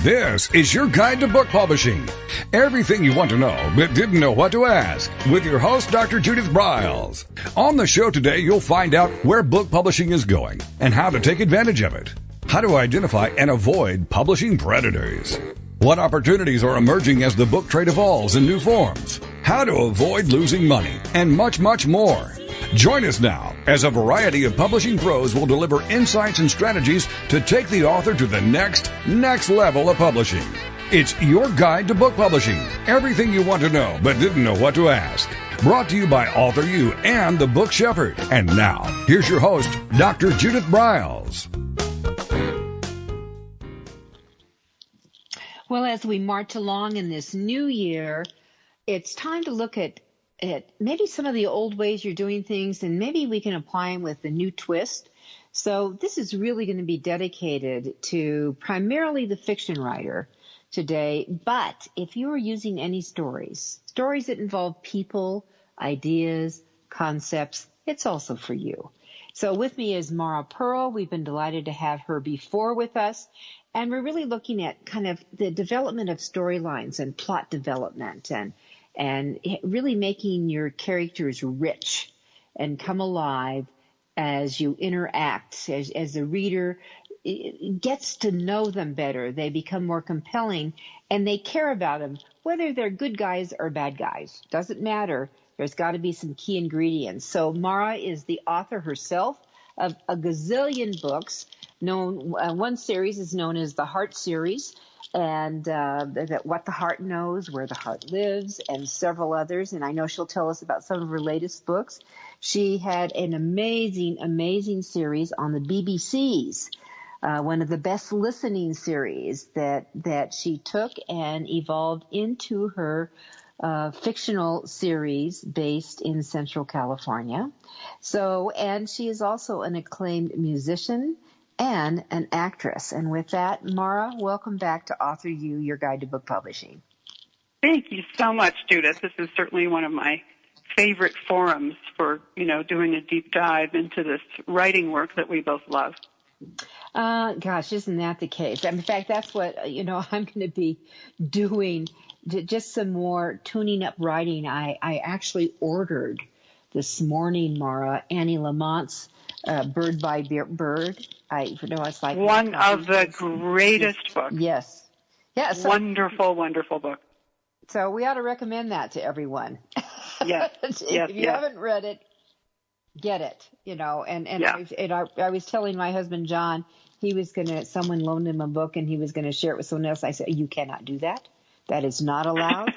This is your guide to book publishing. Everything you want to know but didn't know what to ask with your host, Dr. Judith Briles. On the show today, you'll find out where book publishing is going and how to take advantage of it. How to identify and avoid publishing predators. What opportunities are emerging as the book trade evolves in new forms. How to avoid losing money and much, much more. Join us now as a variety of publishing pros will deliver insights and strategies to take the author to the next level of publishing. It's your guide to book publishing. Everything you want to know but didn't know what to ask. Brought to you by AuthorU and the Book Shepherd. And now, here's your host, Dr. Judith Briles. Well, as we march along in this new year, it's time to look at maybe some of the old ways you're doing things, and maybe we can apply them with a new twist. So this is really going to be dedicated to primarily the fiction writer today. But if you are using any stories that involve people, ideas, concepts, it's also for you. So with me is Mara Purl. We've been delighted to have her before with us. And we're really looking at kind of the development of storylines and plot development and really making your characters rich and come alive as you interact, as the reader gets to know them better. They become more compelling, and they care about them, whether they're good guys or bad guys. Doesn't matter. There's got to be some key ingredients. So Mara is the author herself of a gazillion books. One series is known as the Heart series, and that What the Heart Knows, Where the Heart Lives, and several others. And I know she'll tell us about some of her latest books. She had an amazing, amazing series on the BBC's, one of the best listening series that she took and evolved into her fictional series based in Central California. And she is also an acclaimed musician and an actress. And with that, Mara, welcome back to AuthorU, your guide to book publishing. Thank you so much, Judith. This is certainly one of my favorite forums for, doing a deep dive into this writing work that we both love. Gosh, isn't that the case? In fact, that's what, I'm going to be doing, just some more tuning up writing. I actually ordered this morning, Mara, Annie Lamont's Bird by Bird. It's like one of the greatest books. Yes. So, wonderful, wonderful book. So we ought to recommend that to everyone. Yes. If you haven't read it, get it. I was telling my husband John, someone loaned him a book and he was going to share it with someone else. I said, you cannot do that. That is not allowed.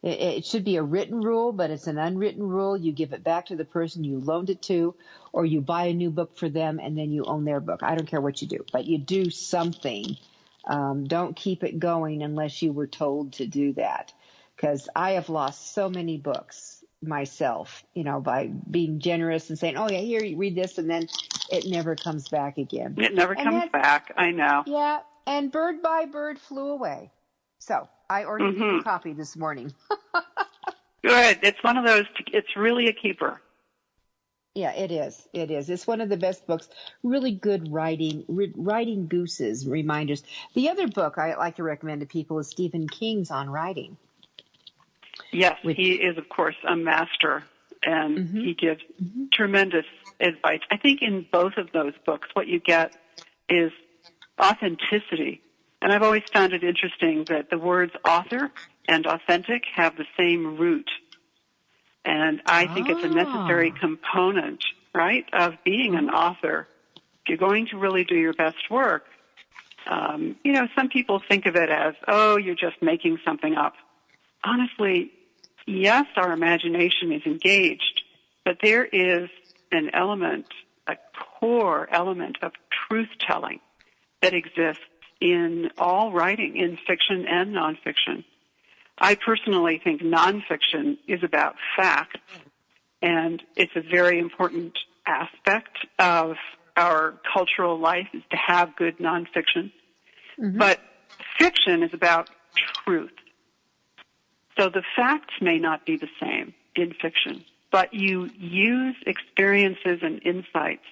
It should be a written rule, but it's an unwritten rule. You give it back to the person you loaned it to, or you buy a new book for them and then you own their book. I don't care what you do, but you do something. Don't keep it going unless you were told to do that. Because I have lost so many books myself, by being generous and saying, oh, yeah, here, you read this, and then it never comes back again. It never comes back, I know. Yeah, and Bird by Bird flew away. So I ordered a copy this morning. Good. It's one of those, it's really a keeper. Yeah, it is. It's one of the best books. Really good writing gooses, reminders. The other book I like to recommend to people is Stephen King's On Writing. Yes, he is, of course, a master, and he gives tremendous advice. I think in both of those books, what you get is authenticity. And I've always found it interesting that the words author and authentic have the same root. And I think it's a necessary component, right, of being an author. If you're going to really do your best work, some people think of it as, oh, you're just making something up. Honestly, yes, our imagination is engaged, but there is an element, a core element of truth-telling that exists in all writing, in fiction and nonfiction. I personally think nonfiction is about facts, and it's a very important aspect of our cultural life is to have good nonfiction. But fiction is about truth. So the facts may not be the same in fiction, but you use experiences and insights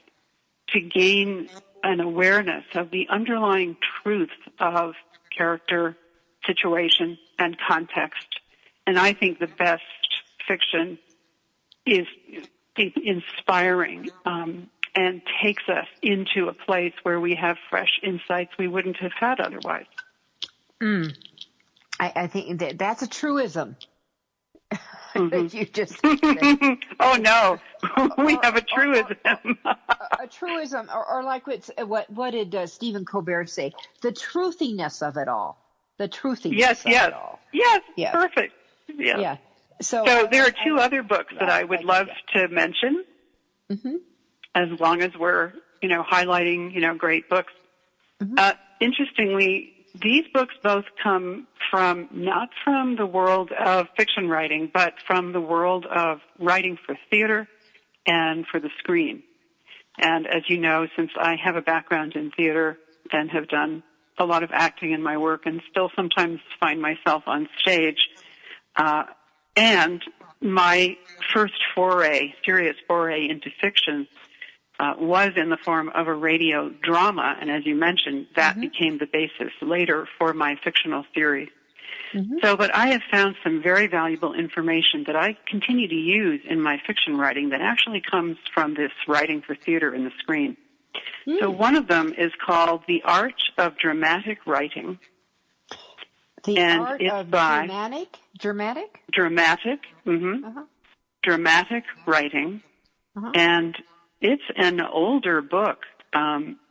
to gain an awareness of the underlying truth of character, situation, and context. And I think the best fiction is inspiring and takes us into a place where we have fresh insights we wouldn't have had otherwise. I think that's a truism. Mm-hmm. You just oh no, we have a truism. A truism, or like what did Stephen Colbert say? The truthiness of it all. The truthiness of it all. Yes, perfect. Yes. Yeah. So there are two other books that I would love to mention, as long as we're highlighting great books. Interestingly, these books both come from, not from the world of fiction writing, but from the world of writing for theater and for the screen. And as you know, since I have a background in theater and have done a lot of acting in my work and still sometimes find myself on stage, and my first serious foray into fiction was in the form of a radio drama, and as you mentioned, that became the basis later for my fictional series. But I have found some very valuable information that I continue to use in my fiction writing that actually comes from this writing for theater and the screen. So one of them is called The Art of Dramatic Writing. Dramatic? Dramatic writing. And it's an older book,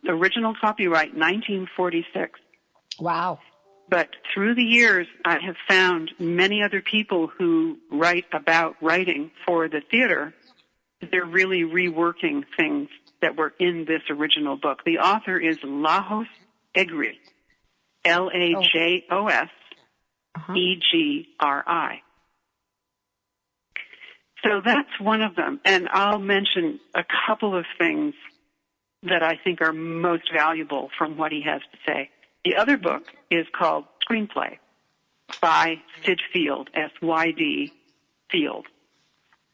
original copyright 1946. Wow. But through the years, I have found many other people who write about writing for the theater. They're really reworking things that were in this original book. The author is Lajos Egri, Lajos Egri. So that's one of them. And I'll mention a couple of things that I think are most valuable from what he has to say. The other book is called Screenplay by Sid Field, S-Y-D, Field.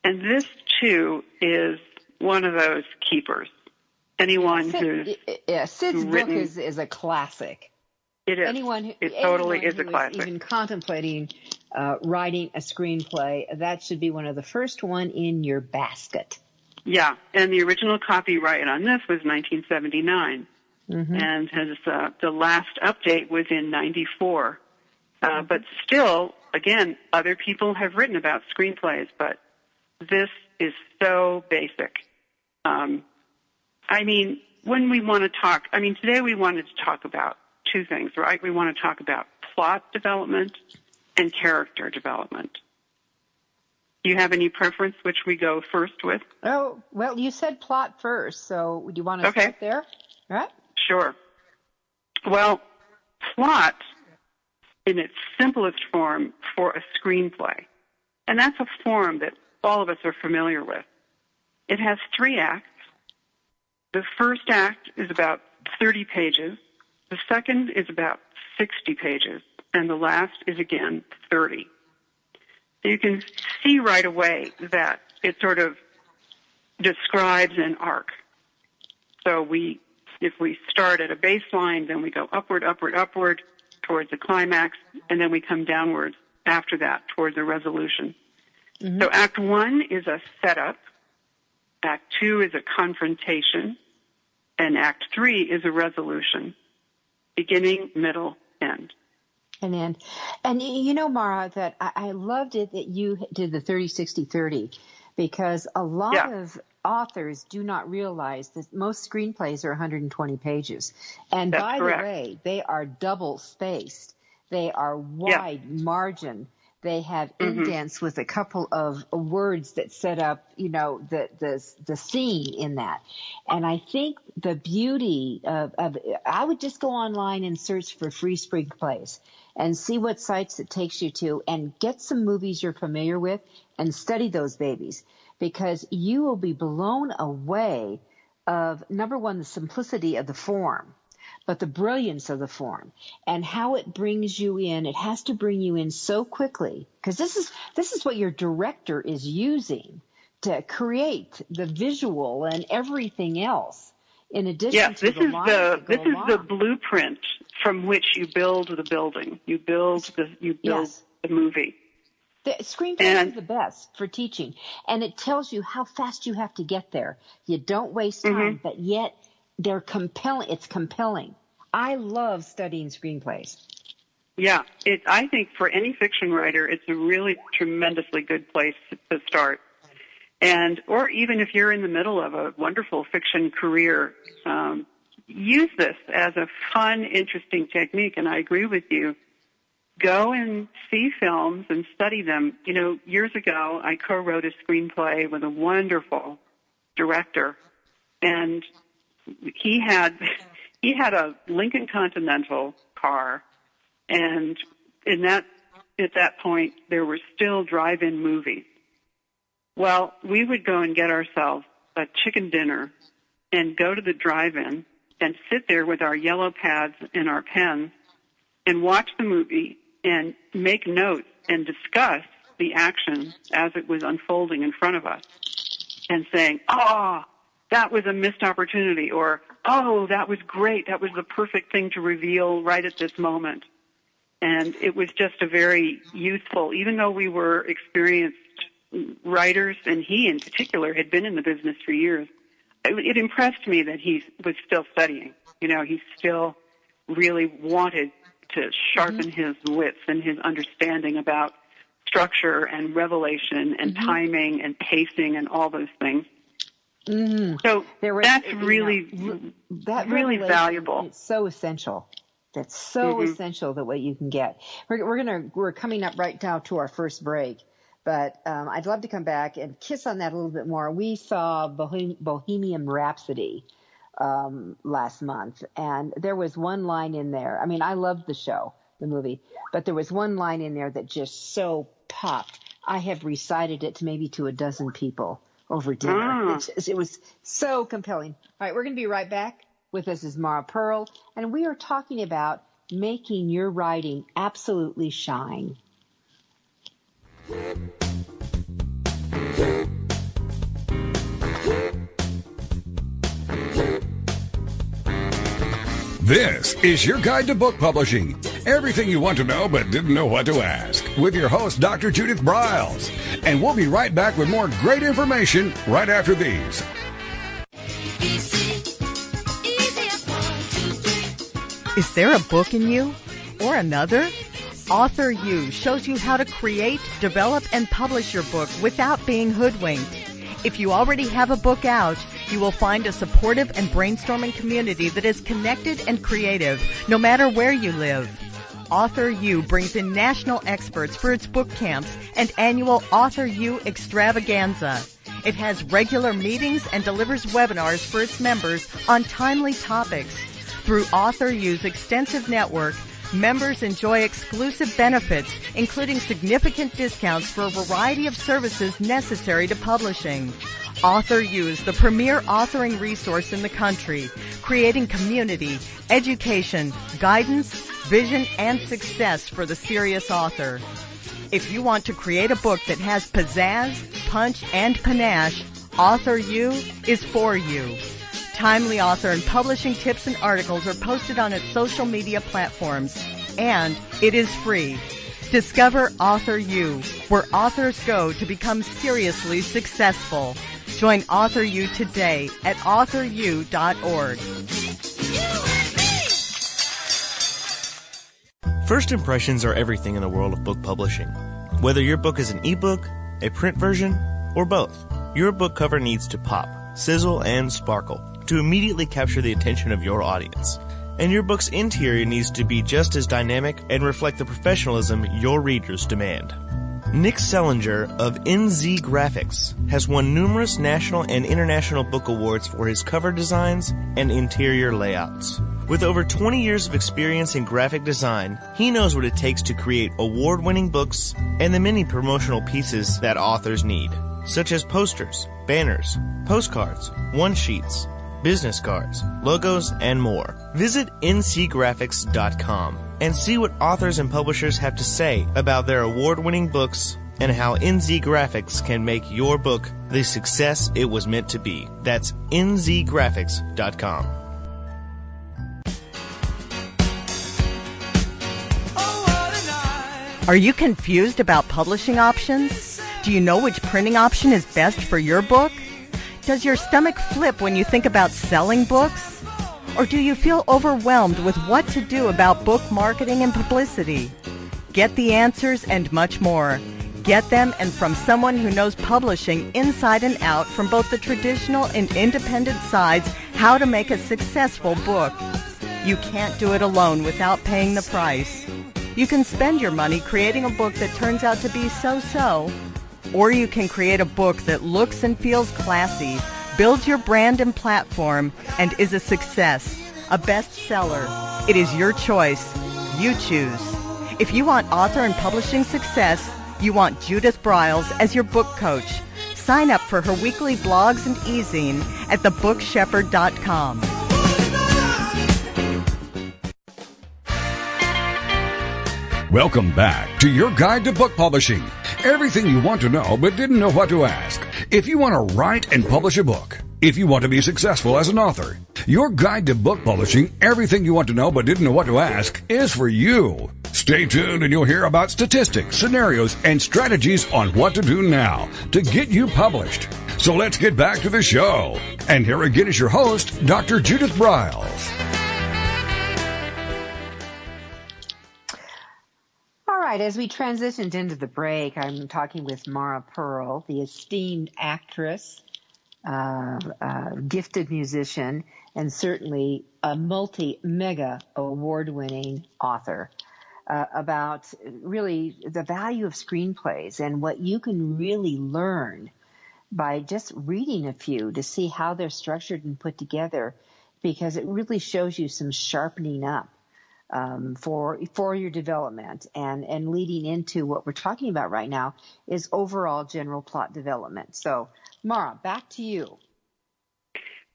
And this, too, is one of those keepers. Anyone who's Sid's book is a classic. It is. It totally is a classic. Even contemplating writing a screenplay, that should be one of the first one in your basket. Yeah, and the original copyright on this was 1979, and has the last update was in 94. But still, again, other people have written about screenplays, but this is so basic. When we want to talk, today we wanted to talk about two things, right? We want to talk about plot development and character development. Do you have any preference which we go first with? Oh, well, you said plot first, so do you want to start there? All right. Sure. Well, plot in its simplest form for a screenplay, and that's a form that all of us are familiar with. It has 3 acts. The first act is about 30 pages. The second is about 60 pages. And the last is, again, 30. So you can see right away that it sort of describes an arc. So if we start at a baseline, then we go upward, upward, upward towards the climax, and then we come downward after that towards a resolution. So Act 1 is a setup. Act 2 is a confrontation. And Act 3 is a resolution. Beginning, middle, end. And end. And Mara, that I loved it that you did the 30-60-30, because a lot of authors do not realize that most screenplays are 120 pages. And by the way, they are double spaced. They are wide margin. They have indents with a couple of words that set up, the scene in that. And I think the beauty of I would just go online and search for free screenplays and see what sites it takes you to, and get some movies you're familiar with and study those babies, because you will be blown away of, number one, the simplicity of the form, but the brilliance of the form and how it brings you in. It has to bring you in so quickly, because this is what your director is using to create the visual and everything else. In addition to the lines that go along. This is the blueprint from which you build the building. You build the movie. The screenplay is the best for teaching, and it tells you how fast you have to get there. You don't waste time, but yet they're compelling. It's compelling. I love studying screenplays. Yeah, I think for any fiction writer, it's a really tremendously good place to start. Or even if you're in the middle of a wonderful fiction career, use this as a fun, interesting technique. And I agree with you. Go and see films and study them. You know, years ago, I co-wrote a screenplay with a wonderful director, and he had a Lincoln Continental car, and at that point, there were still drive-in movies. Well, we would go and get ourselves a chicken dinner and go to the drive-in and sit there with our yellow pads and our pens and watch the movie and make notes and discuss the action as it was unfolding in front of us and saying, oh, that was a missed opportunity, or, oh, that was great. That was the perfect thing to reveal right at this moment. And it was just a very youthful, even though we were experienced writers, and he in particular had been in the business for years, it impressed me that he was still studying. You know, he still really wanted to sharpen his wits and his understanding about structure and revelation and timing and pacing and all those things. So that's really valuable. It's so essential. That's so essential that what you can get. We're coming up right now to our first break, but I'd love to come back and kiss on that a little bit more. We saw Bohemian Rhapsody last month, and there was one line in there. I mean, I loved the movie, but there was one line in there that just so popped. I have recited it to a dozen people over dinner. It was so compelling. All right, we're going to be right back. With us is Mara Purl, and we are talking about making your writing absolutely shine. This is your guide to book publishing. Everything you want to know but didn't know what to ask. With your host, Dr. Judith Briles. And we'll be right back with more great information right after these. Is there a book in you? Or another? AuthorU shows you how to create, develop, and publish your book without being hoodwinked. If you already have a book out, you will find a supportive and brainstorming community that is connected and creative, no matter where you live. AuthorU brings in national experts for its book camps and annual AuthorU extravaganza. It has regular meetings and delivers webinars for its members on timely topics. Through AuthorU's extensive network, members enjoy exclusive benefits, including significant discounts for a variety of services necessary to publishing. AuthorU is the premier authoring resource in the country, creating community, education, guidance, vision, and success for the serious author. If you want to create a book that has pizzazz, punch, and panache, AuthorU is for you. Timely author and publishing tips and articles are posted on its social media platforms, and it is free. Discover AuthorU, where authors go to become seriously successful. Join AuthorU today at AuthorU.org. First impressions are everything in the world of book publishing. Whether your book is an ebook, a print version, or both, your book cover needs to pop, sizzle, and sparkle to immediately capture the attention of your audience. And your book's interior needs to be just as dynamic and reflect the professionalism your readers demand. Nick Sellinger of NZ Graphics has won numerous national and international book awards for his cover designs and interior layouts. With over 20 years of experience in graphic design, he knows what it takes to create award-winning books and the many promotional pieces that authors need, such as posters, banners, postcards, one-sheets, business cards, logos, and more. Visit ncgraphics.com and see what authors and publishers have to say about their award-winning books and how NZ Graphics can make your book the success it was meant to be. That's nzgraphics.com. Are you confused about publishing options? Do you know which printing option is best for your book? Does your stomach flip when you think about selling books? Or do you feel overwhelmed with what to do about book marketing and publicity? Get the answers and much more. Get them and from someone who knows publishing inside and out from both the traditional and independent sides, how to make a successful book. You can't do it alone without paying the price. You can spend your money creating a book that turns out to be so-so, or you can create a book that looks and feels classy, builds your brand and platform, and is a success, a bestseller. It is your choice. You choose. If you want author and publishing success, you want Judith Briles as your book coach. Sign up for her weekly blogs and e-zine at thebookshepherd.com. Welcome back to your guide to book publishing. Everything you want to know but didn't know what to ask. If you want to write and publish a book, if you want to be successful as an author, your guide to book publishing, everything you want to know but didn't know what to ask, is for you. Stay tuned and you'll hear about statistics, scenarios, and strategies on what to do now to get you published. So let's get back to the show. And here again is your host, Dr. Judith Briles. As we transitioned into the break, I'm talking with Mara Purl, the esteemed actress, gifted musician, and certainly a mega award-winning author, about really the value of screenplays and what you can really learn by just reading a few to see how they're structured and put together, because it really shows you some sharpening up for your development, and leading into what we're talking about right now is overall general plot development. So, Mara, back to you.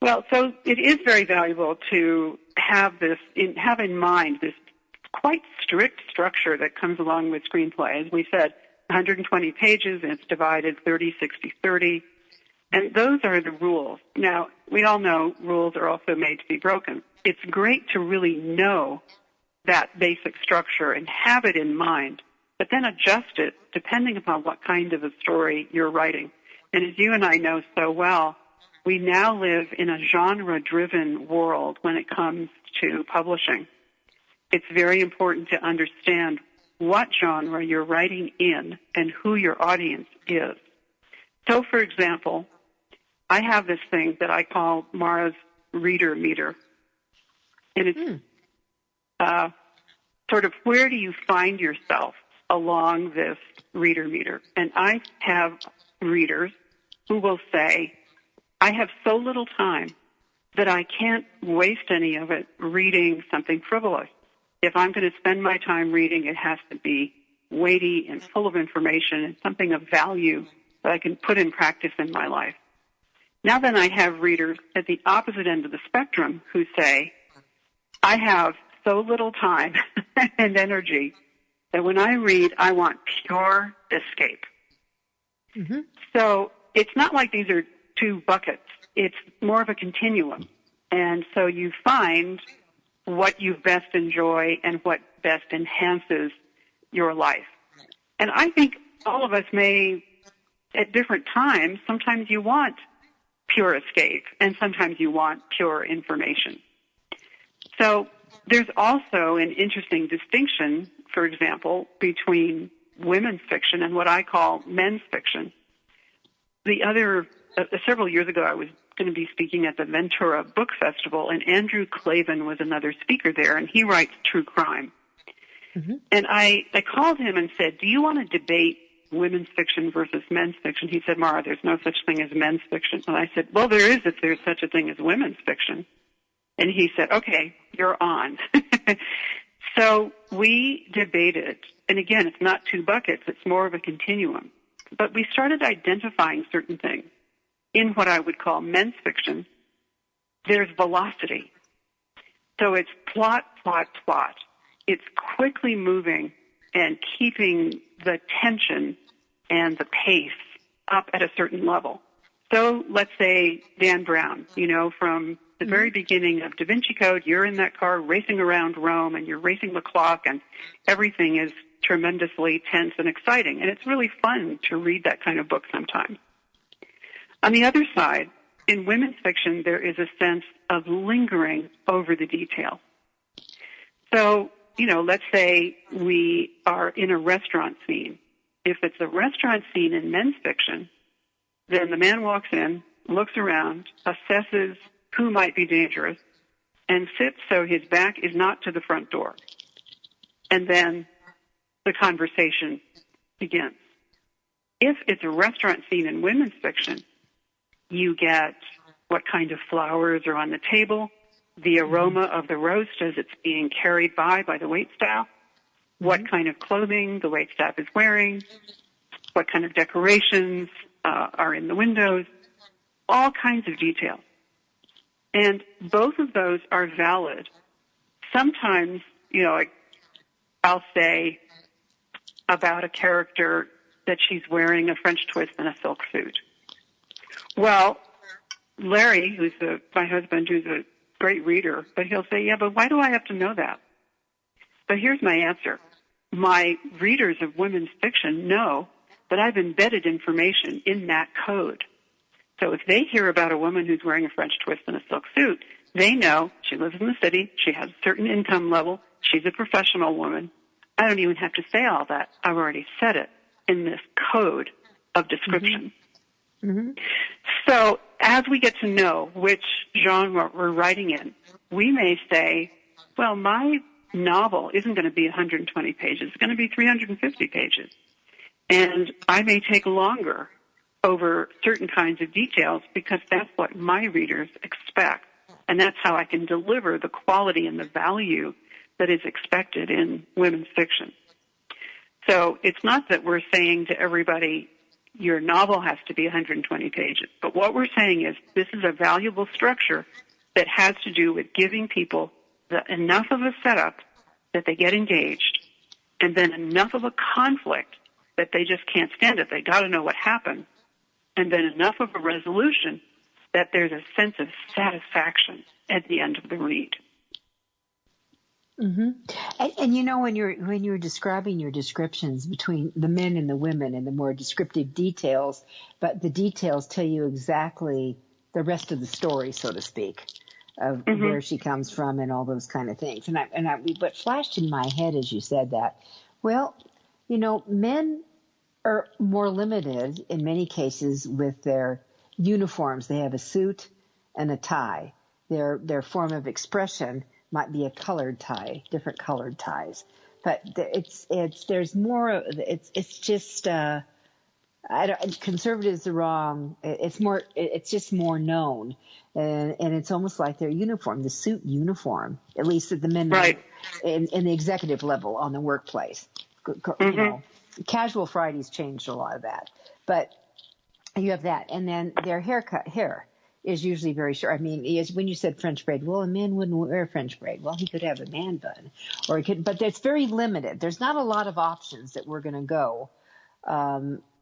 Well, so it is very valuable to have in mind this quite strict structure that comes along with screenplay. As we said, 120 pages, and it's divided 30, 60, 30. And those are the rules. Now, we all know rules are also made to be broken. It's great to really know that basic structure and have it in mind, but then adjust it depending upon what kind of a story you're writing. And as you and I know so well, we now live in a genre-driven world when it comes to publishing. It's very important to understand what genre you're writing in and who your audience is. So, for example, I have this thing that I call Mara's reader meter. And it's sort of, where do you find yourself along this reader meter? And I have readers who will say, I have so little time that I can't waste any of it reading something frivolous. If I'm going to spend my time reading, it has to be weighty and full of information and something of value that I can put in practice in my life. Now then, I have readers at the opposite end of the spectrum who say, I have so little time and energy that when I read, I want pure escape. Mm-hmm. So it's not like these are two buckets. It's more of a continuum. And so you find what you best enjoy and what best enhances your life. And I think all of us may, at different times, sometimes you want pure escape and sometimes you want pure information. So there's also an interesting distinction, for example, between women's fiction and what I call men's fiction. Several years ago, I was going to be speaking at the Ventura Book Festival, and Andrew Klavan was another speaker there, and he writes true crime. Mm-hmm. And I called him and said, do you want to debate women's fiction versus men's fiction? He said, Mara, there's no such thing as men's fiction. And I said, well, there is if there's such a thing as women's fiction. And he said, okay, you're on. So we debated, and again, it's not two buckets, it's more of a continuum. But we started identifying certain things. In what I would call men's fiction, there's velocity. So it's plot, plot, plot. It's quickly moving and keeping the tension and the pace up at a certain level. So let's say Dan Brown, from the very beginning of Da Vinci Code, you're in that car racing around Rome and you're racing the clock and everything is tremendously tense and exciting. And it's really fun to read that kind of book sometimes. On the other side, in women's fiction, there is a sense of lingering over the detail. So, let's say we are in a restaurant scene. If it's a restaurant scene in men's fiction, then the man walks in, looks around, assesses who might be dangerous, and sits so his back is not to the front door. And then the conversation begins. If it's a restaurant scene in women's fiction, you get what kind of flowers are on the table, the aroma of the roast as it's being carried by the waitstaff, what kind of clothing the waitstaff is wearing, what kind of decorations are in the windows, all kinds of details. And both of those are valid. Sometimes, I'll say about a character that she's wearing a French twist and a silk suit. Well, Larry, who's my husband, who's a great reader, but he'll say, yeah, but why do I have to know that? But here's my answer. My readers of women's fiction know that I've embedded information in that code. So if they hear about a woman who's wearing a French twist and a silk suit, they know she lives in the city, she has a certain income level, she's a professional woman. I don't even have to say all that. I've already said it in this code of description. Mm-hmm. So as we get to know which genre we're writing in, we may say, well, my novel isn't going to be 120 pages. It's going to be 350 pages. And I may take longer over certain kinds of details because that's what my readers expect. And that's how I can deliver the quality and the value that is expected in women's fiction. So it's not that we're saying to everybody, your novel has to be 120 pages. But what we're saying is this is a valuable structure that has to do with giving people enough of a setup that they get engaged, and then enough of a conflict that they just can't stand it. They got to know what happened, and then enough of a resolution that there's a sense of satisfaction at the end of the read. Mm-hmm. And when you're describing your descriptions between the men and the women and the more descriptive details, but the details tell you exactly the rest of the story, so to speak, of where she comes from and all those kind of things. And what flashed in my head as you said that, well, men are more limited in many cases with their uniforms. They have a suit and a tie. Their form of expression might be a colored tie, different colored ties, but there's more. It's just conservatives are wrong. It's just more known, and it's almost like their uniform, the suit uniform, at least at the men in the executive level on the workplace. Casual Fridays changed a lot of that, but you have that, and then their hair is usually very short. I mean, when you said French braid, well, a man wouldn't wear French braid. Well, he could have a man bun, but it's very limited. There's not a lot of options that we're going to go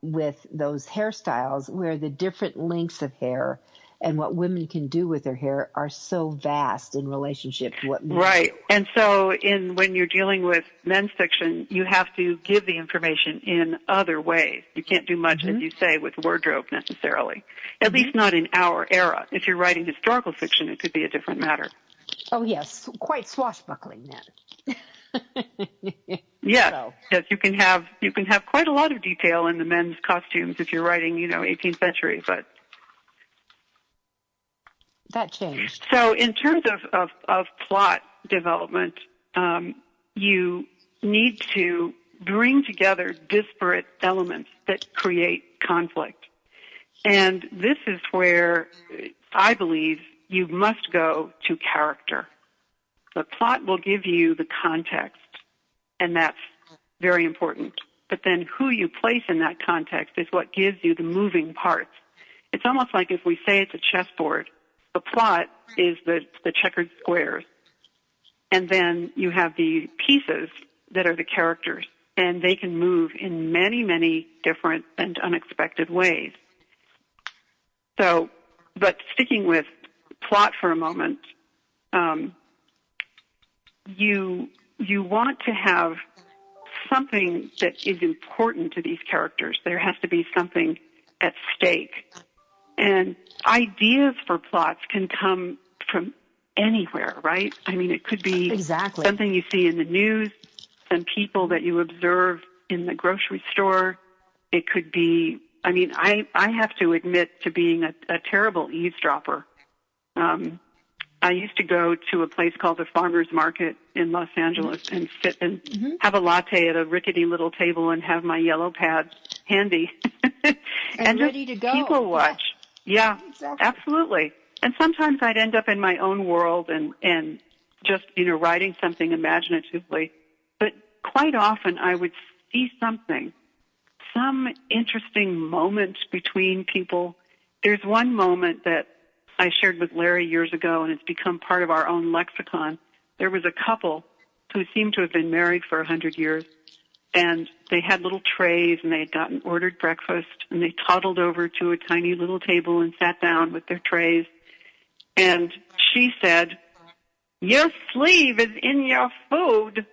with those hairstyles where the different lengths of hair and what women can do with their hair are so vast in relationship to what men do. And so when you're dealing with men's fiction, you have to give the information in other ways. You can't do much, as you say, with wardrobe necessarily, at least not in our era. If you're writing historical fiction, it could be a different matter. Oh, yes, quite swashbuckling then. Yes, you can have quite a lot of detail in the men's costumes if you're writing, 18th century, but that changed. So in terms of plot development, you need to bring together disparate elements that create conflict. And this is where I believe you must go to character. The plot will give you the context, and that's very important. But then who you place in that context is what gives you the moving parts. It's almost like if we say it's a chessboard, the plot is the checkered squares, and then you have the pieces that are the characters. and they can move in many, many different and unexpected ways. So, but sticking with plot for a moment, you want to have something that is important to these characters. There has to be something at stake. And ideas for plots can come from anywhere, right? I mean, it could be something you see in the news, some people that you observe in the grocery store. It could be, I mean, I have to admit to being a terrible eavesdropper. I used to go to a place called the Farmer's Market in Los Angeles and sit and have a latte at a rickety little table and have my yellow pad handy. and ready to go. People watch. Yeah, exactly. Absolutely. And sometimes I'd end up in my own world and just, writing something imaginatively. But quite often I would see something, some interesting moment between people. There's one moment that I shared with Larry years ago, and it's become part of our own lexicon. There was a couple who seemed to have been married for 100 years, and they had little trays, and they had ordered breakfast, and they toddled over to a tiny little table and sat down with their trays. And she said, "Your sleeve is in your food."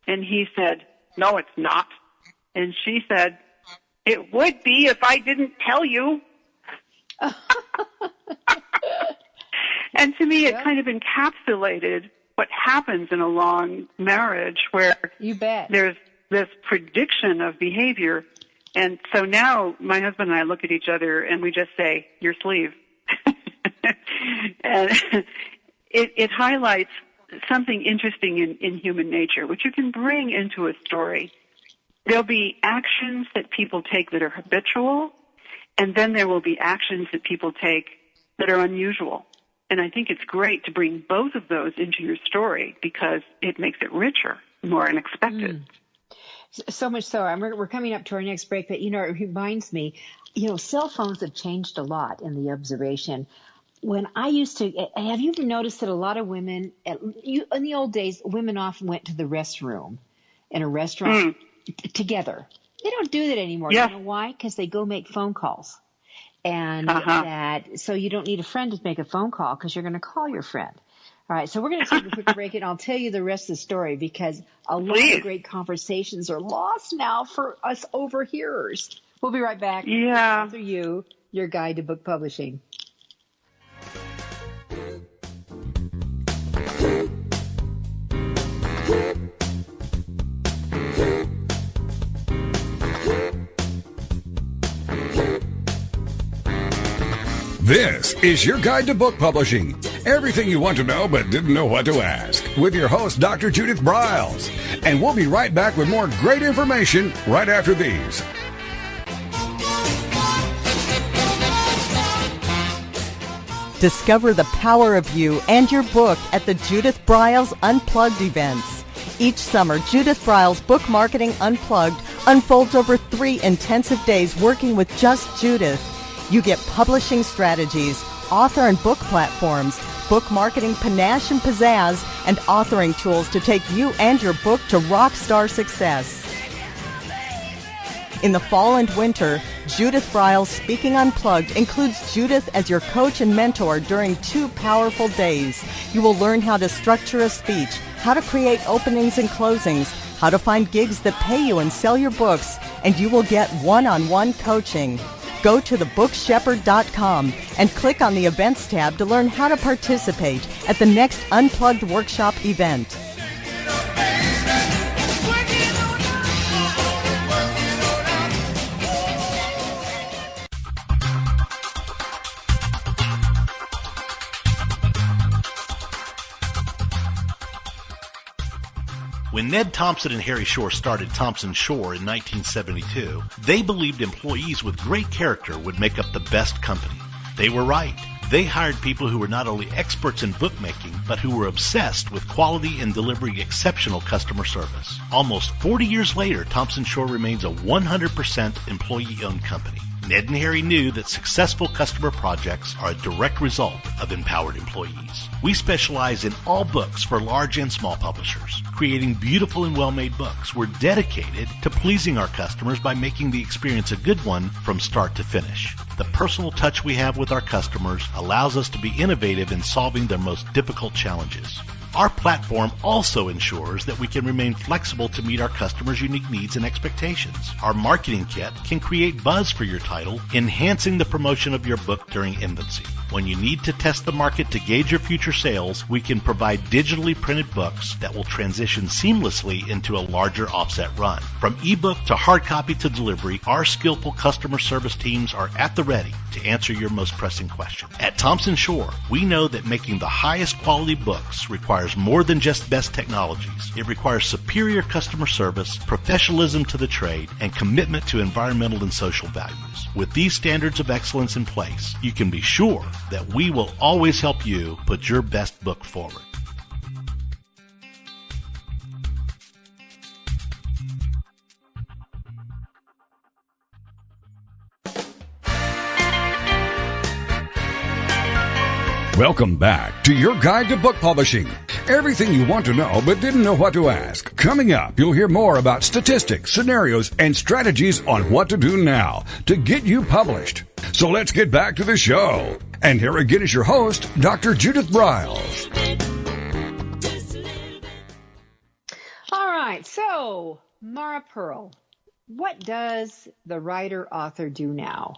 And he said, "No, it's not." And she said, "It would be if I didn't tell you." And to me, it kind of encapsulated what happens in a long marriage where there's this prediction of behavior. And so now my husband and I look at each other and we just say, "Your sleeve." And it highlights something interesting in human nature, which you can bring into a story. There'll be actions that people take that are habitual, and then there will be actions that people take that are unusual. And I think it's great to bring both of those into your story because it makes it richer, more unexpected. So much so. We're coming up to our next break, but, it reminds me, cell phones have changed a lot in the observation. When I used to, have you ever noticed that a lot of women, in the old days, women often went to the restroom in a restaurant together. They don't do that anymore. Yeah. You know why? Because they go make phone calls. And so you don't need a friend to make a phone call because you're going to call your friend. All right, so we're going to take a quick break, and I'll tell you the rest of the story because a lot of great conversations are lost now for us overhearers. We'll be right back. Yeah. AuthorU, your guide to book publishing. This is your guide to book publishing. Everything you want to know but didn't know what to ask. With your host, Dr. Judith Briles. And we'll be right back with more great information right after these. Discover the power of you and your book at the Judith Briles Unplugged events. Each summer, Judith Briles Book Marketing Unplugged unfolds over 3 intensive days working with just Judith. You get publishing strategies, author and book platforms, book marketing panache and pizzazz, and authoring tools to take you and your book to rock star success. In the fall and winter, Judith Briles Speaking Unplugged includes Judith as your coach and mentor during 2 powerful days. You will learn how to structure a speech, how to create openings and closings, how to find gigs that pay you and sell your books, and you will get one-on-one coaching. Go to thebookshepherd.com and click on the Events tab to learn how to participate at the next Unplugged Workshop event. When Ned Thompson and Harry Shore started Thompson Shore in 1972, they believed employees with great character would make up the best company. They were right. They hired people who were not only experts in bookmaking, but who were obsessed with quality and delivering exceptional customer service. Almost 40 years later, Thompson Shore remains a 100% employee-owned company. Ned and Harry knew that successful customer projects are a direct result of empowered employees. We specialize in all books for large and small publishers. Creating beautiful and well-made books, we're dedicated to pleasing our customers by making the experience a good one from start to finish. The personal touch we have with our customers allows us to be innovative in solving their most difficult challenges. Our platform also ensures that we can remain flexible to meet our customers' unique needs and expectations. Our marketing kit can create buzz for your title, enhancing the promotion of your book during infancy. When you need to test the market to gauge your future sales, we can provide digitally printed books that will transition seamlessly into a larger offset run. From ebook to hard copy to delivery, our skillful customer service teams are at the ready to answer your most pressing question. At Thompson Shore, we know that making the highest quality books requires more than just best technologies. It requires superior customer service, professionalism to the trade, and commitment to environmental and social values. With these standards of excellence in place, you can be sure that we will always help you put your best book forward. Welcome back to your guide to book publishing. Everything you want to know but didn't know what to ask. Coming up, you'll hear more about statistics, scenarios, and strategies on what to do now to get you published. So let's get back to the show. And here again is your host, Dr. Judith Briles. All right, so Mara Purl, what does the writer-author do now?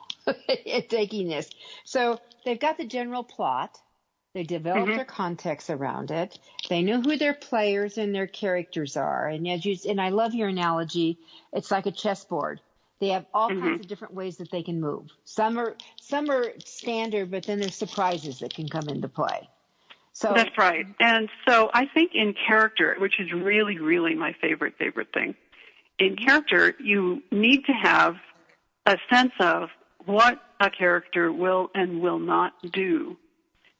Taking this. So they've got the general plot. They develop their context around it. They know who their players and their characters are. And and I love your analogy. It's like a chessboard. They have all kinds of different ways that they can move. Some are standard, but then there's surprises that can come into play. So that's right. And so I think in character, which is really, really my favorite thing, in character, you need to have a sense of what a character will and will not do.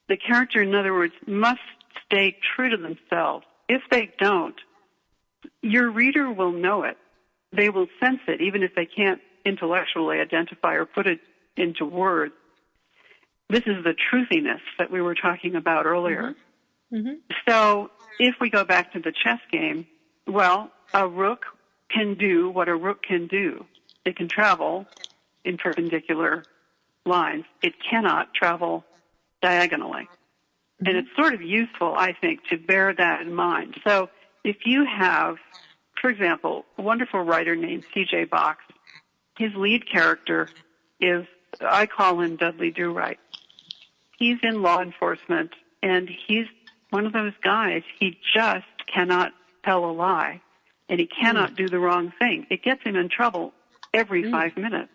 The character, in other words, must stay true to themselves. If they don't, your reader will know it. They will sense it, even if they can't intellectually identify or put it into words. This is the truthiness that we were talking about earlier. So if we go back to the chess game, well, a rook can do what a rook can do. It can travel in perpendicular lines. It cannot travel diagonally. And it's sort of useful, I think, to bear that in mind. So if you have, for example, a wonderful writer named C.J. Box, his lead character is, I call him Dudley Do-Right. He's in law enforcement, and he's one of those guys, he just cannot tell a lie, and he cannot do the wrong thing. It gets him in trouble every 5 minutes.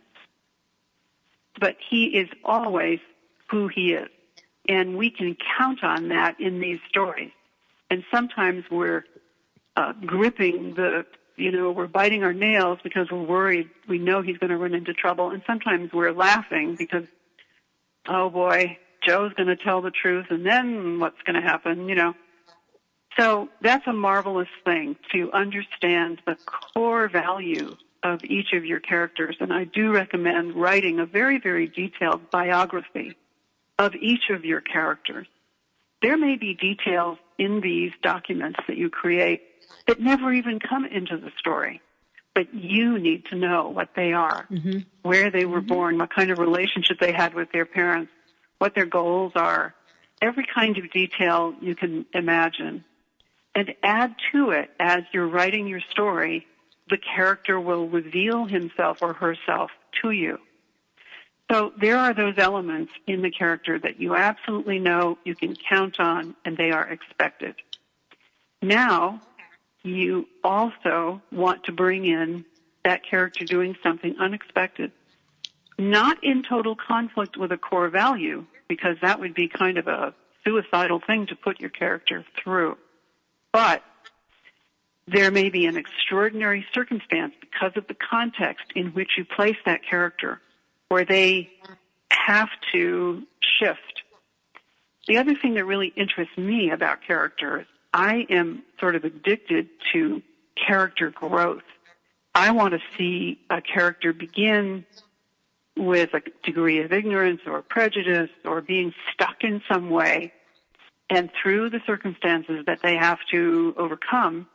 But he is always who he is. And we can count on that in these stories. And sometimes we're gripping we're biting our nails because we're worried. We know he's going to run into trouble. And sometimes we're laughing because, oh boy, Joe's going to tell the truth, and then what's going to happen, So that's a marvelous thing, to understand the core value of each of your characters. And I do recommend writing a very, very detailed biography of each of your characters. There may be details in these documents that you create that never even come into the story, but you need to know what they are, where they were born, what kind of relationship they had with their parents, what their goals are, every kind of detail you can imagine. And add to it, as you're writing your story, the character will reveal himself or herself to you. So there are those elements in the character that you absolutely know, you can count on, and they are expected. Now, you also want to bring in that character doing something unexpected, not in total conflict with a core value, because that would be kind of a suicidal thing to put your character through. But there may be an extraordinary circumstance because of the context in which you place that character, where they have to shift. The other thing that really interests me about characters, I am sort of addicted to character growth. I want to see a character begin with a degree of ignorance or prejudice or being stuck in some way. And through the circumstances that they have to overcome,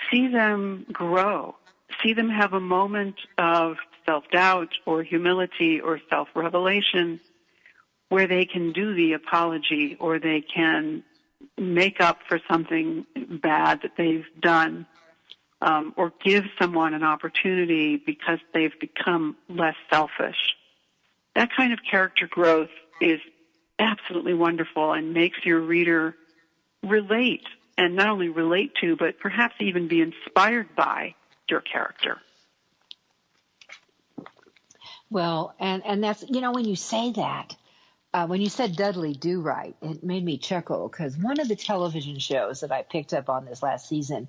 see them grow, see them have a moment of self-doubt or humility or self-revelation where they can do the apology or they can make up for something bad that they've done, or give someone an opportunity because they've become less selfish. That kind of character growth is absolutely wonderful and makes your reader relate, and not only relate to, but perhaps even be inspired by your character. Well, and that's, when you say that, when you said Dudley Do Right, it made me chuckle, because one of the television shows that I picked up on this last season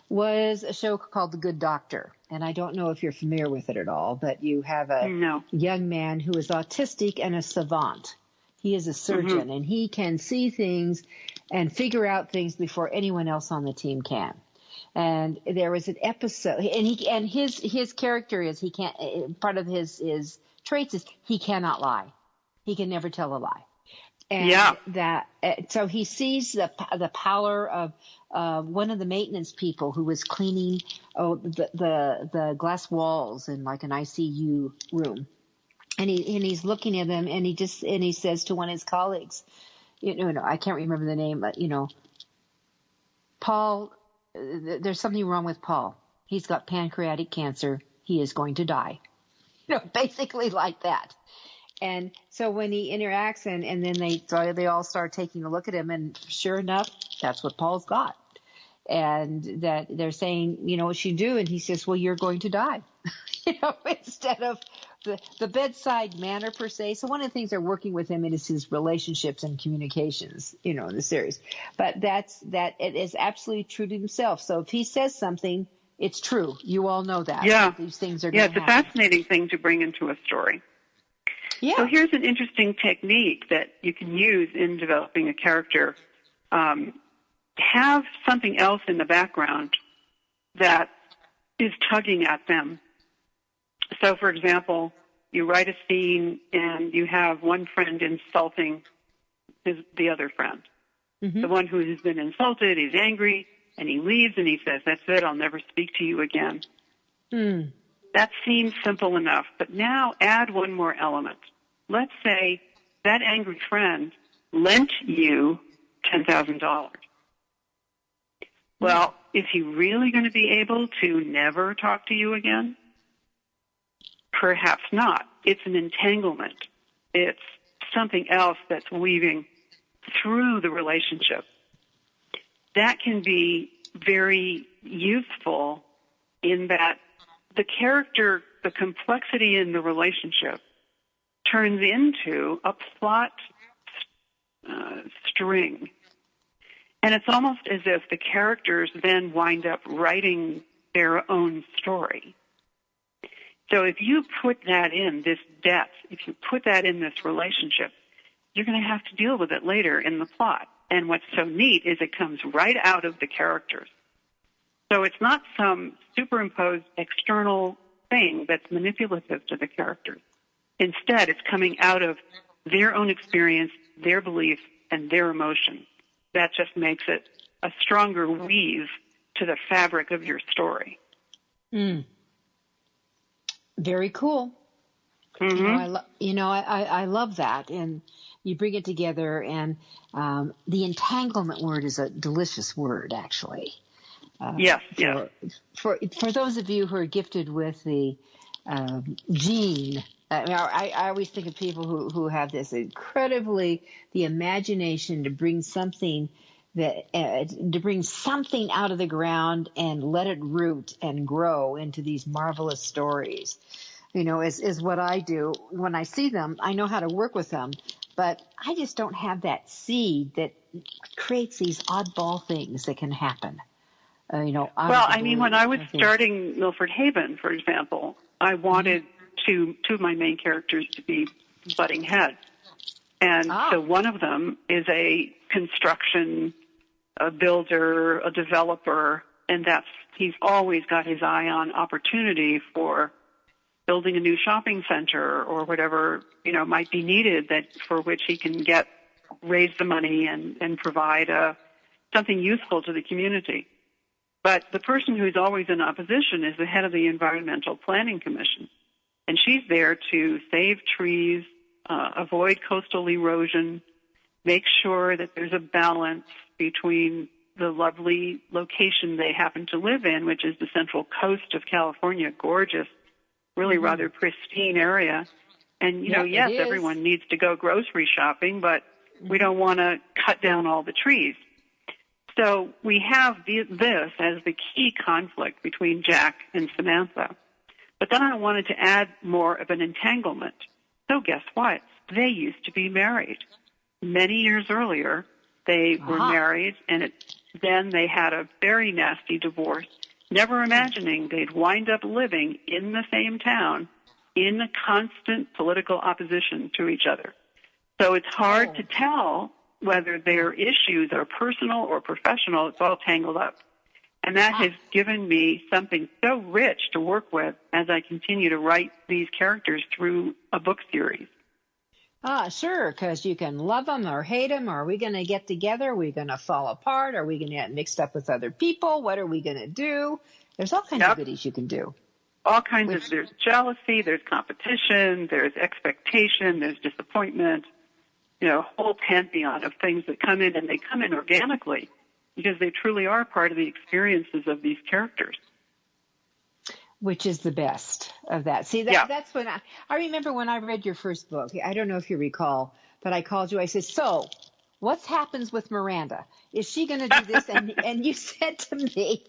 was a show called The Good Doctor. And I don't know if you're familiar with it at all, but you have a young man who is autistic and a savant. He is a surgeon, and he can see things and figure out things before anyone else on the team can. And there was an episode, and his character is he can't. Part of his traits is he cannot lie. He can never tell a lie. And so he sees the power of one of the maintenance people who was cleaning the glass walls in like an ICU room. And he's looking at them, and he says to one of his colleagues, I can't remember the name, but Paul, there's something wrong with Paul. He's got pancreatic cancer. He is going to die. Basically like that. And so when he interacts, and then they all start taking a look at him, and sure enough, that's what Paul's got. And that they're saying, what should you do? And he says, well, you're going to die, instead of the bedside manner per se. So one of the things they're working with him is his relationships and communications, in the series. But that it is absolutely true to himself. So if he says something, it's true. You all know that. Yeah. These things are going to happen. It's a fascinating thing to bring into a story. Yeah. So here's an interesting technique that you can use in developing a character. Have something else in the background that is tugging at them. So, for example, you write a scene and you have one friend insulting the other friend. Mm-hmm. The one who has been insulted, he's angry, and he leaves and he says, that's it, I'll never speak to you again. Mm. That seems simple enough, but now add one more element. Let's say that angry friend lent you $10,000. Well, is he really going to be able to never talk to you again? Perhaps not. It's an entanglement. It's something else that's weaving through the relationship. That can be very useful in that the character, the complexity in the relationship turns into a plot string. And it's almost as if the characters then wind up writing their own story. So if you put that in, this depth, if you put that in this relationship, you're going to have to deal with it later in the plot. And what's so neat is it comes right out of the characters. So it's not some superimposed external thing that's manipulative to the characters. Instead, it's coming out of their own experience, their beliefs, and their emotions. That just makes it a stronger weave to the fabric of your story. Mm. Very cool. Mm-hmm. I love that. And you bring it together, and the entanglement word is a delicious word, actually. Yes. For those of you who are gifted with the gene, I always think of people who have this incredibly, the imagination to bring something out of the ground and let it root and grow into these marvelous stories. Is what I do. When I see them, I know how to work with them, but I just don't have that seed that creates these oddball things that can happen. When I was starting Milford Haven, for example, I wanted two of my main characters to be butting heads. And so one of them is a construction, a builder, a developer, and he's always got his eye on opportunity for building a new shopping center or whatever, might be needed for which he can raise the money and provide something useful to the community. But the person who's always in opposition is the head of the Environmental Planning Commission. And she's there to save trees, avoid coastal erosion, make sure that there's a balance between the lovely location they happen to live in, which is the central coast of California, gorgeous, really rather pristine area. And, yes, everyone needs to go grocery shopping, but we don't want to cut down all the trees. So we have this as the key conflict between Jack and Samantha. But then I wanted to add more of an entanglement. So guess what? They used to be married. Many years earlier, they were married, and then they had a very nasty divorce, never imagining they'd wind up living in the same town in constant political opposition to each other. So it's hard to tell whether their issues are personal or professional. It's all tangled up. And that has given me something so rich to work with as I continue to write these characters through a book series. Sure, because you can love them or hate them. Are we going to get together? Are we going to fall apart? Are we going to get mixed up with other people? What are we going to do? There's all kinds of goodies you can do. All kinds of, there's jealousy, there's competition, there's expectation, there's disappointment, a whole pantheon of things that come in, and they come in organically because they truly are part of the experiences of these characters. Which is the best of that. See, that's when I remember when I read your first book. I don't know if you recall, but I called you. I said, so what happens with Miranda? Is she going to do this? And you said to me,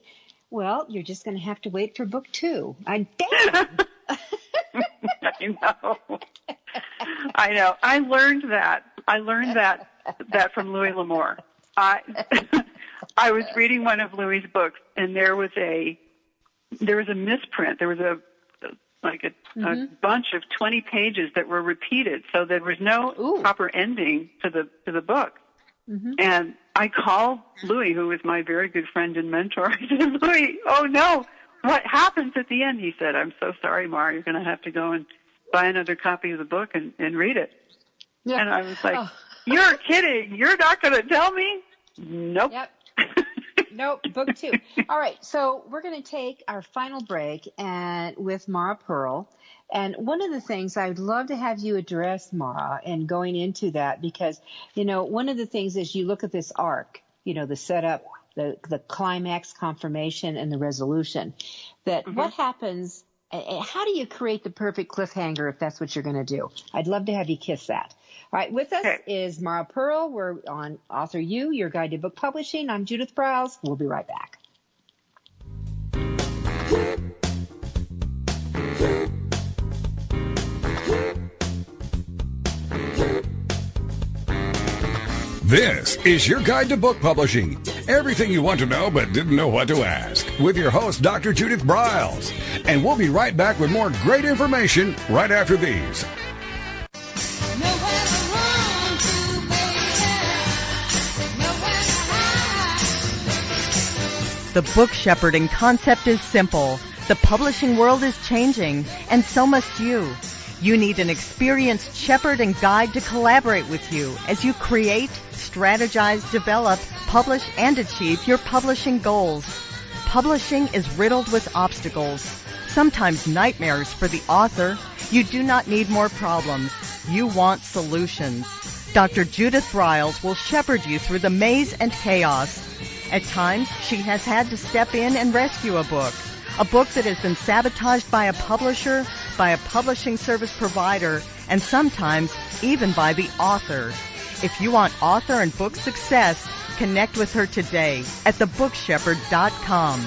well, you're just going to have to wait for book 2. Damn. I know. I learned that from Louis L'Amour. I was reading one of Louis's books, and there was a misprint. There was a bunch of 20 pages that were repeated, so there was no proper ending to the book. Mm-hmm. And I called Louis, who was my very good friend and mentor. I said, Louis, oh no, what happens at the end? He said, I'm so sorry, Mara, you're going to have to go and buy another copy of the book and read it. Yeah. And I was like, you're kidding. You're not going to tell me? Nope. Yep. Nope, book 2. All right, so we're going to take our final break with Mara Purl. And one of the things I would love to have you address, Mara, and going into that, because, one of the things is you look at this arc, the setup, the climax, confirmation, and the resolution, that what happens, how do you create the perfect cliffhanger if that's what you're going to do? I'd love to have you kiss that. All right, with us is Mara Purl. We're on AuthorU, Your Guide to Book Publishing. I'm Judith Briles. We'll be right back. This is Your Guide to Book Publishing. Everything you want to know but didn't know what to ask. With your host, Dr. Judith Briles. And we'll be right back with more great information right after these. The book shepherding concept is simple. The publishing world is changing, and so must you. You need an experienced shepherd and guide to collaborate with you as you create, strategize, develop, publish, and achieve your publishing goals. Publishing is riddled with obstacles, sometimes nightmares for the author. You do not need more problems. You want solutions. Dr. Judith Briles will shepherd you through the maze and chaos. At times, she has had to step in and rescue a book that has been sabotaged by a publisher, by a publishing service provider, and sometimes even by the author. If you want author and book success, connect with her today at thebookshepherd.com.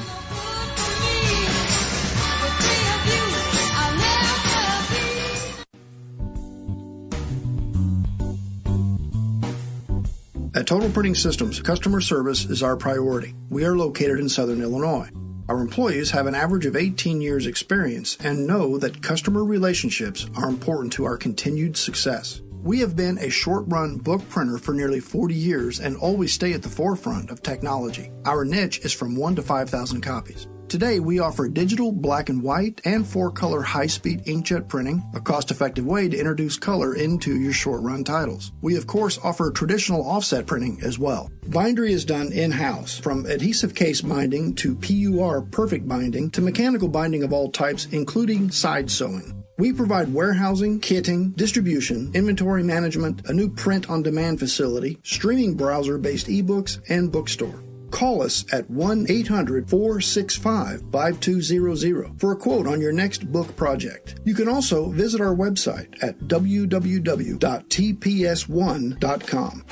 At Total Printing Systems, customer service is our priority. We are located in Southern Illinois. Our employees have an average of 18 years experience and know that customer relationships are important to our continued success. We have been a short-run book printer for nearly 40 years and always stay at the forefront of technology. Our niche is from 1 to 5,000 copies. Today, we offer digital, black and white, and 4-color high-speed inkjet printing, a cost-effective way to introduce color into your short-run titles. We, of course, offer traditional offset printing as well. Bindery is done in-house, from adhesive case binding to PUR perfect binding to mechanical binding of all types, including side sewing. We provide warehousing, kitting, distribution, inventory management, a new print-on-demand facility, streaming browser-based ebooks, and bookstore. Call us at 1-800-465-5200 for a quote on your next book project. You can also visit our website at www.tps1.com.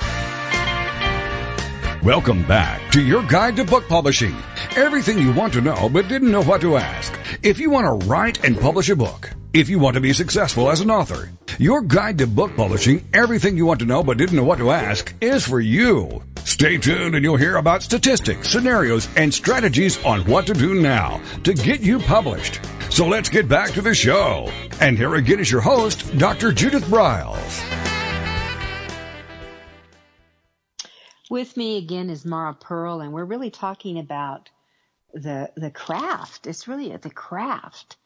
Welcome back to your guide to book publishing. Everything you want to know but didn't know what to ask. If you want to write and publish a book, if you want to be successful as an author, your guide to book publishing, everything you want to know but didn't know what to ask, is for you. Stay tuned and you'll hear about statistics, scenarios, and strategies on what to do now to get you published. So let's get back to the show. And here again is your host, Dr. Judith Briles. With me again is Mara Purl, and we're really talking about the craft. It's really the craft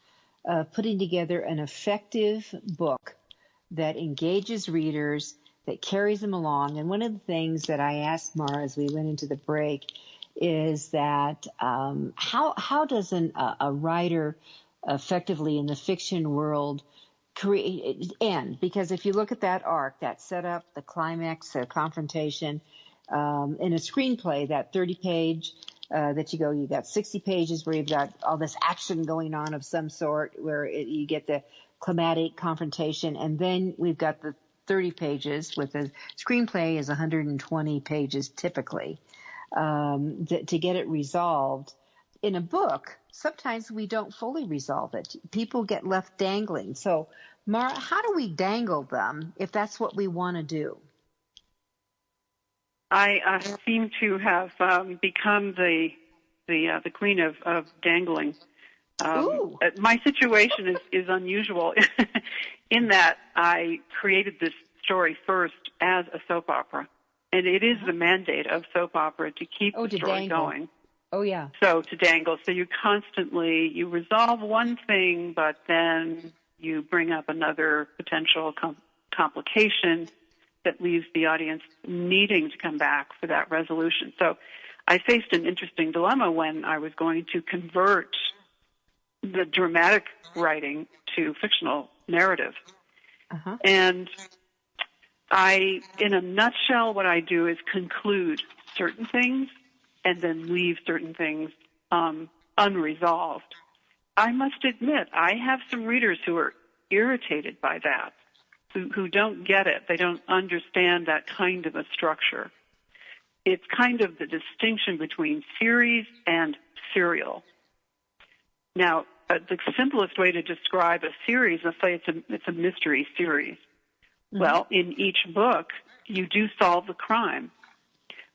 of putting together an effective book that engages readers, that carries them along. And one of the things that I asked Mara as we went into the break is that how does a writer effectively in the fiction world end? Because if you look at that arc, that setup, the climax, the confrontation, in a screenplay, that 30-page that you got 60 pages where you've got all this action going on of some sort, where you get the climatic confrontation, and then we've got the 30 pages with the screenplay is 120 pages typically to get it resolved. In a book, sometimes we don't fully resolve it. People get left dangling. So, Mara, how do we dangle them if that's what we want to do? I seem to have become the queen of dangling. My situation is unusual in that I created this story first as a soap opera, and it is the mandate of soap opera to keep the story going. Oh, yeah. So to dangle. So you resolve one thing, but then you bring up another potential complication that leaves the audience needing to come back for that resolution. So I faced an interesting dilemma when I was going to convert the dramatic writing to fictional narrative. And in a nutshell, what I do is conclude certain things and then leave certain things unresolved. I must admit, I have some readers who are irritated by that, who don't get it. They don't understand that kind of a structure. It's kind of the distinction between series and serial. Now, the simplest way to describe a series, let's say it's a mystery series. Well, in each book, you do solve the crime.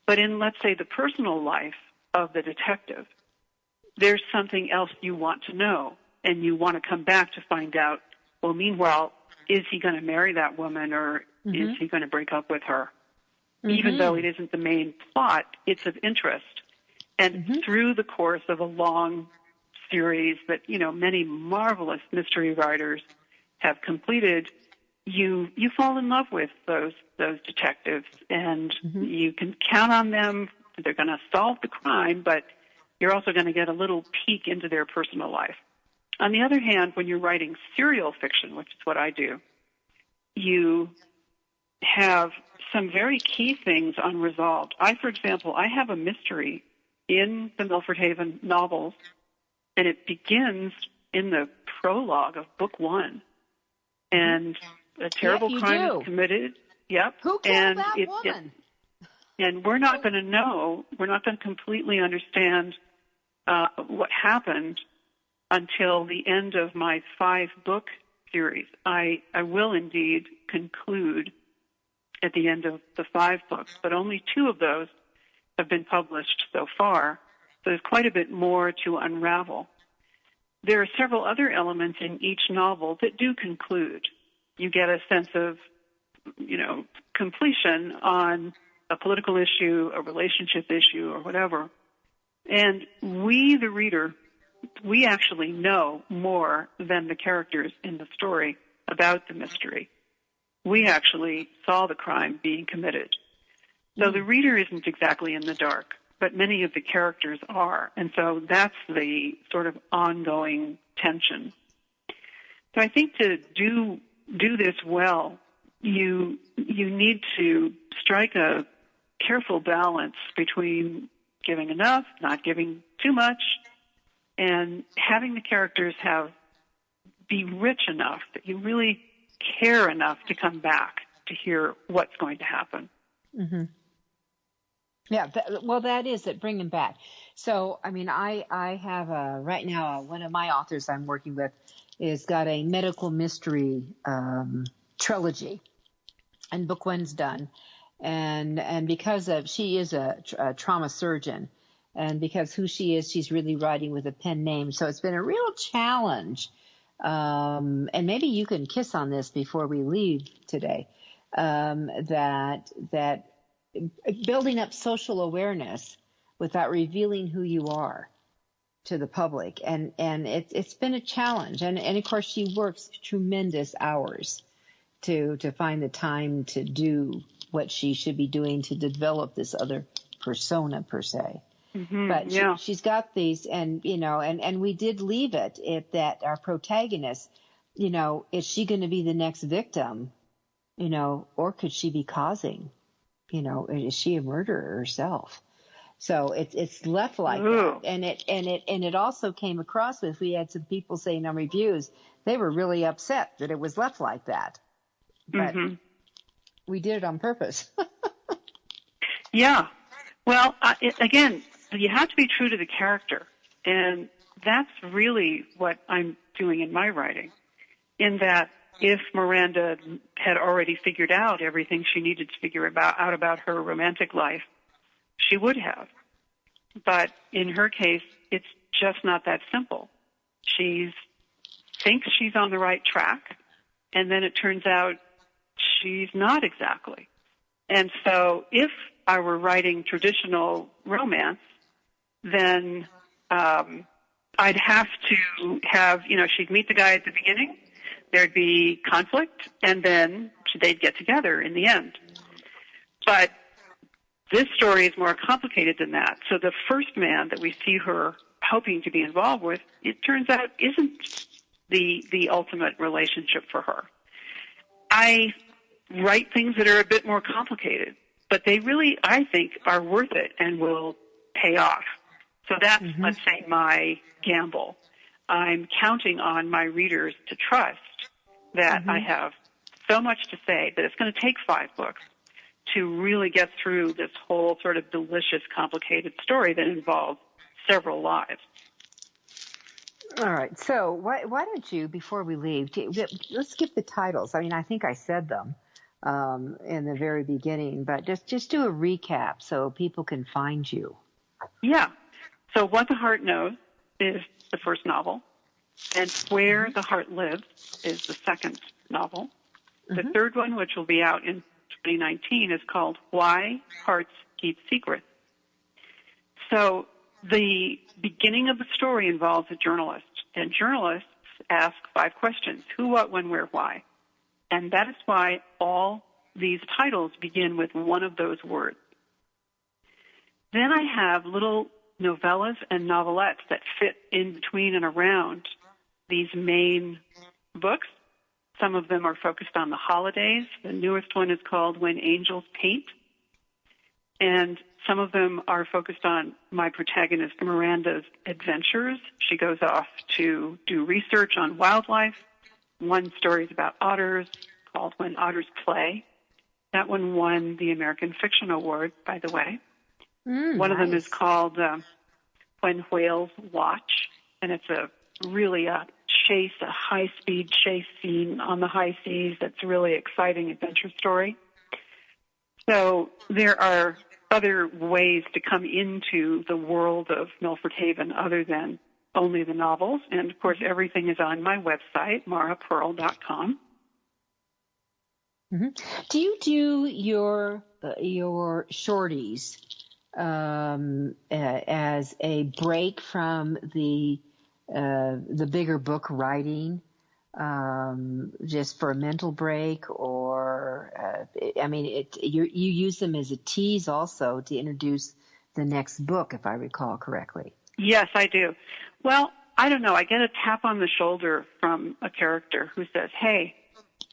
But in, let's say, the personal life of the detective, there's something else you want to know, and you want to come back to find out, well, meanwhile, is he going to marry that woman, or is he going to break up with her? Even though it isn't the main plot, it's of interest. And through the course of a long series that, many marvelous mystery writers have completed, you fall in love with those detectives, and you can count on them. They're going to solve the crime, but you're also going to get a little peek into their personal life. On the other hand, when you're writing serial fiction, which is what I do, you have some very key things unresolved. For example, I have a mystery in the Milford Haven novels, and it begins in the prologue of book 1. And a terrible crime is committed. Yep. Who killed that woman? And we're not going to know, we're not going to completely understand what happened until the end of my 5-book series. I will indeed conclude at the end of the 5 books, but only 2 of those have been published so far. So there's quite a bit more to unravel. There are several other elements in each novel that do conclude. You get a sense of, completion on a political issue, a relationship issue, or whatever. And we, the reader, we actually know more than the characters in the story about the mystery. We actually saw the crime being committed. So the reader isn't exactly in the dark, but many of the characters are. And so that's the sort of ongoing tension. So I think to do this well, you need to strike a careful balance between giving enough, not giving too much, and having the characters be rich enough that you really care enough to come back to hear what's going to happen. Mm-hmm. Yeah, that is it, bring them back. So, I mean, I have right now, one of my authors I'm working with is got a medical mystery trilogy, and book one's done. And because she is a trauma surgeon, and because who she is, she's really writing with a pen name. So it's been a real challenge. And maybe you can kiss on this before we leave today, that building up social awareness without revealing who you are to the public. And it's been a challenge. And of course she works tremendous hours to find the time to do what she should be doing to develop this other persona per se. Mm-hmm, but she's got these, and we did leave it that our protagonist, is she going to be the next victim, or could she be causing, is she a murderer herself? So it's left like that, and it also came across with, we had some people saying on reviews they were really upset that it was left like that, but we did it on purpose. Yeah. Well, again, you have to be true to the character, and that's really what I'm doing in my writing, in that if Miranda had already figured out everything she needed to figure out about her romantic life, she would have. But in her case, it's just not that simple. She thinks she's on the right track, and then it turns out she's not exactly. And so if I were writing traditional romance, then I'd have to have, she'd meet the guy at the beginning, there'd be conflict, and then they'd get together in the end. But this story is more complicated than that. So the first man that we see her hoping to be involved with, it turns out isn't the ultimate relationship for her. I write things that are a bit more complicated, but they really, I think, are worth it and will pay off. So that's, let's say, my gamble. I'm counting on my readers to trust that I have so much to say that it's going to take 5 books to really get through this whole sort of delicious, complicated story that involves several lives. All right. So why don't you, before we leave, let's skip the titles. I mean, I think I said them in the very beginning, but just do a recap so people can find you. Yeah. So What the Heart Knows is the first novel, and Where the Heart Lives is the second novel. The third one, which will be out in 2019, is called Why Hearts Keep Secrets. So the beginning of the story involves a journalist, and journalists ask 5 questions: who, what, when, where, why. And that is why all these titles begin with one of those words. Then I have little novellas and novelettes that fit in between and around these main books. Some of them are focused on the holidays. The newest one is called When Angels Paint. And some of them are focused on my protagonist Miranda's adventures. She goes off to do research on wildlife. One story is about otters, called When Otters Play. That one won the American Fiction Award, by the way. One of them is called When Whales Watch, and it's really a high-speed chase scene on the high seas that's a really exciting adventure story. So there are other ways to come into the world of Milford Haven other than only the novels. And, of course, everything is on my website, marapurl.com. Do you do your shorties as a break from the the bigger book writing, just for a mental break, or you use them as a tease also to introduce the next book, if I recall correctly. Yes, I do. Well, I don't know. I get a tap on the shoulder from a character who says, "Hey,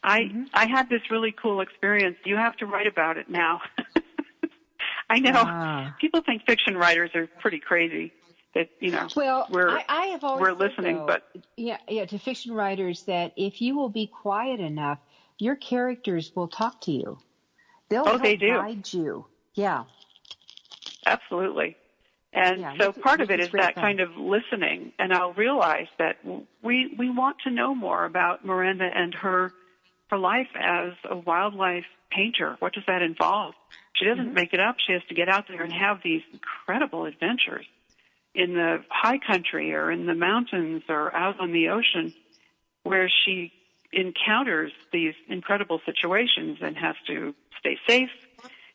I had this really cool experience. You have to write about it now." I know people think fiction writers are pretty crazy. That I have always we're listening, though, but to fiction writers, that if you will be quiet enough, your characters will talk to you. They'll help guide you. Yeah, absolutely. And so part of it is that kind of listening, and I'll realize that we want to know more about Miranda and her life as a wildlife painter. What does that involve? She doesn't make it up. She has to get out there and have these incredible adventures in the high country or in the mountains or out on the ocean, where she encounters these incredible situations and has to stay safe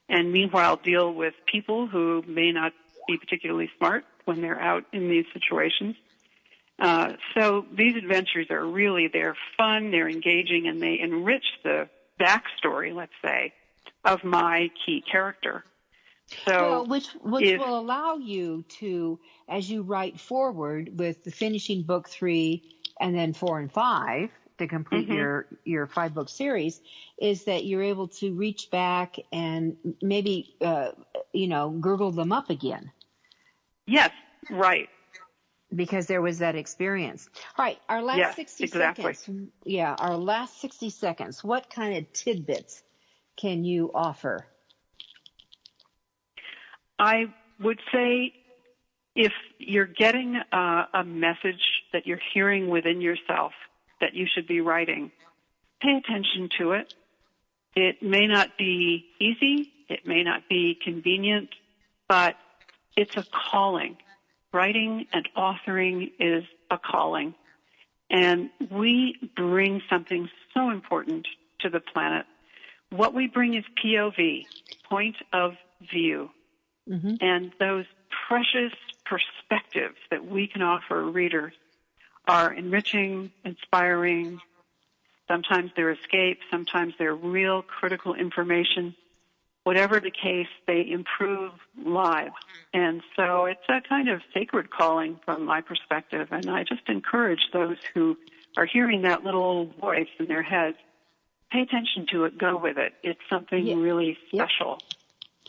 and meanwhile deal with people who may not be particularly smart when they're out in these situations. So these adventures are really, they're fun, they're engaging, and they enrich the backstory, let's say, of my key character. So, which will allow you to, as you write forward with the finishing book 3 and then 4 and 5 to complete your 5-book series, is that you're able to reach back and maybe gurgle them up again. Yes, right. Because there was that experience. All right, our last 60 seconds. Yeah, our last 60 seconds. What kind of tidbits can you offer? I would say if you're getting a message that you're hearing within yourself that you should be writing, pay attention to it. It may not be easy. It may not be convenient, but it's a calling. Writing and authoring is a calling. And we bring something so important to the planet. What we bring is POV, point of view. And those precious perspectives that we can offer readers are enriching, inspiring. Sometimes they're escape, sometimes they're real critical information. Whatever the case, they improve lives. And so it's a kind of sacred calling from my perspective. And I just encourage those who are hearing that little voice in their heads, pay attention to it, go with it. It's something really special.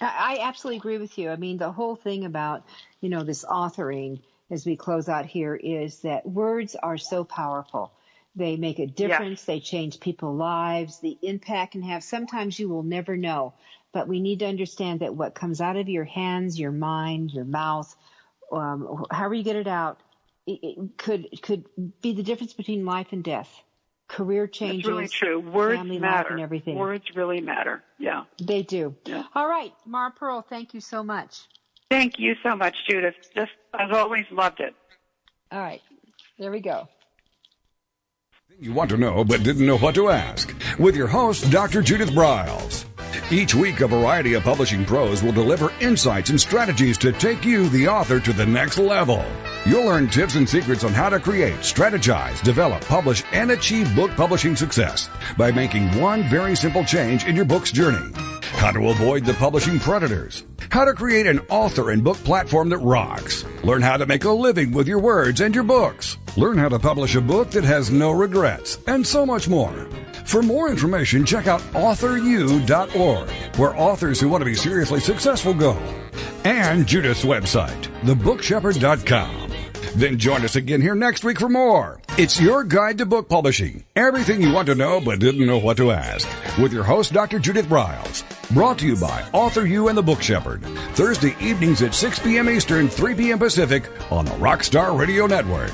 I absolutely agree with you. I mean, the whole thing about, this authoring as we close out here is that words are so powerful. They make a difference. They change people's lives. The impact can have, sometimes you will never know. But we need to understand that what comes out of your hands, your mind, your mouth, however you get it out, it could be the difference between life and death. Career changes. That's really true. Words family matter. Life and everything. Words really matter. Yeah. They do. Yeah. All right. Mara Purl, thank you so much. Thank you so much, Judith. Just, I've always loved it. All right. There we go. You want to know but didn't know what to ask, with your host, Dr. Judith Briles. Each week, a variety of publishing pros will deliver insights and strategies to take you, the author, to the next level. You'll learn tips and secrets on how to create, strategize, develop, publish, and achieve book publishing success by making one very simple change in your book's journey. How to avoid the publishing predators. How to create an author and book platform that rocks. Learn how to make a living with your words and your books. Learn how to publish a book that has no regrets, and so much more. For more information, check out AuthorU-Your, where authors who want to be seriously successful go. And Judith's website, thebookshepherd.com. Then join us again here next week for more. It's your guide to book publishing. Everything you want to know but didn't know what to ask. With your host, Dr. Judith Briles. Brought to you by AuthorU and the Book Shepherd. Thursday evenings at 6 p.m. Eastern, 3 p.m. Pacific on the Rockstar Radio Network.